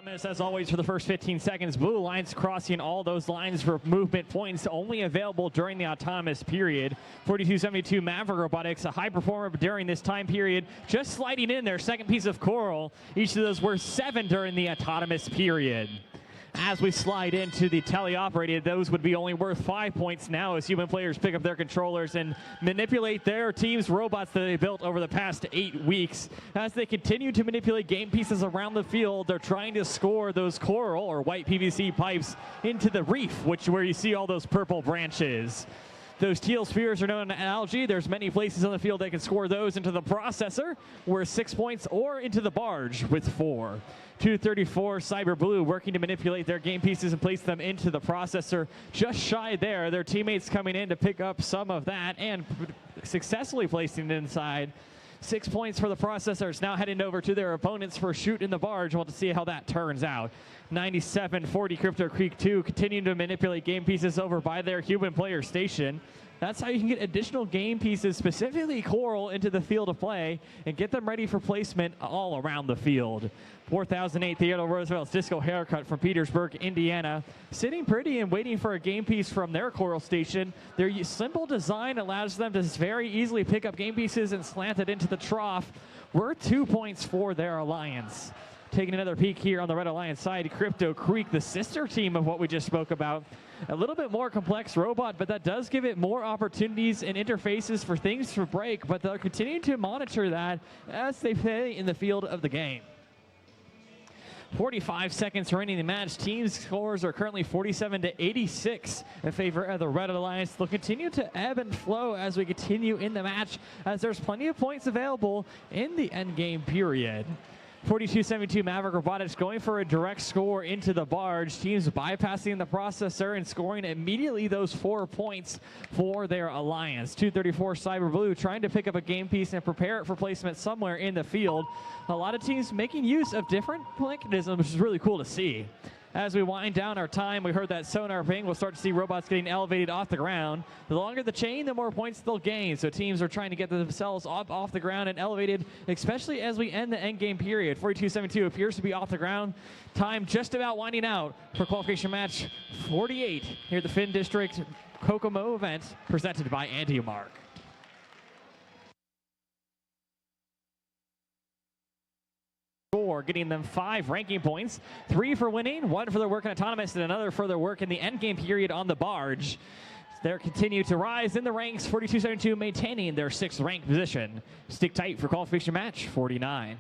As always, for the first 15 seconds, blue lines crossing all those lines for movement points only available during the autonomous period. 4272 Maverick Robotics, a high performer during this time period, just sliding in their second piece of coral. Each of those were 7 during the autonomous period. As we slide into the teleoperated, those would be only worth 5 points now as human players pick up their controllers and manipulate their team's robots that they built over the past 8 weeks. As they continue to manipulate game pieces around the field, they're trying to score those coral or white PVC pipes into the reef, where you see all those purple branches. Those teal spheres are known as algae. There's many places on the field that can score those into the processor, worth 6 points, or into the barge with 4. 234 Cyber Blue working to manipulate their game pieces and place them into the processor. Just shy there. Their teammates coming in to pick up some of that and successfully placing it inside. 6 points for the processors, now heading over to their opponents for shoot in the barge. We'll have to see how that turns out. 9740 Crypto Creek 2 continuing to manipulate game pieces over by their human player station. That's how you can get additional game pieces, specifically coral, into the field of play and get them ready for placement all around the field. 4008 Theodore Roosevelt's Disco Haircut from Petersburg, Indiana, sitting pretty and waiting for a game piece from their coral station. Their simple design allows them to very easily pick up game pieces and slant it into the trough. Worth 2 points for their alliance. Taking another peek here on the Red Alliance side, Crypto Creek, the sister team of what we just spoke about. A little bit more complex robot, but that does give it more opportunities and interfaces for things to break, but they'll continue to monitor that as they play in the field of the game. 45 seconds remaining in the match. Team scores are currently 47-86 in favor of the Red Alliance. They'll continue to ebb and flow as we continue in the match, as there's plenty of points available in the endgame period. 4272 Maverick Robotics going for a direct score into the barge. Teams bypassing the processor and scoring immediately those 4 points for their alliance. 234 Cyber Blue trying to pick up a game piece and prepare it for placement somewhere in the field. A lot of teams making use of different mechanisms, which is really cool to see. As we wind down our time, we heard that sonar ping. We'll start to see robots getting elevated off the ground. The longer the chain, the more points they'll gain. So teams are trying to get themselves up off the ground and elevated, especially as we end the end game period. 4272 appears to be off the ground. Time just about winding out for qualification match 48 here at the Finn District Kokomo event presented by AndyMark. Getting them 5 ranking points, 3 for winning, 1 for their work in autonomous, and another for their work in the endgame period on the barge. They continue to rise in the ranks, 4272 maintaining their 6th ranked position. Stick tight for qualification match 49.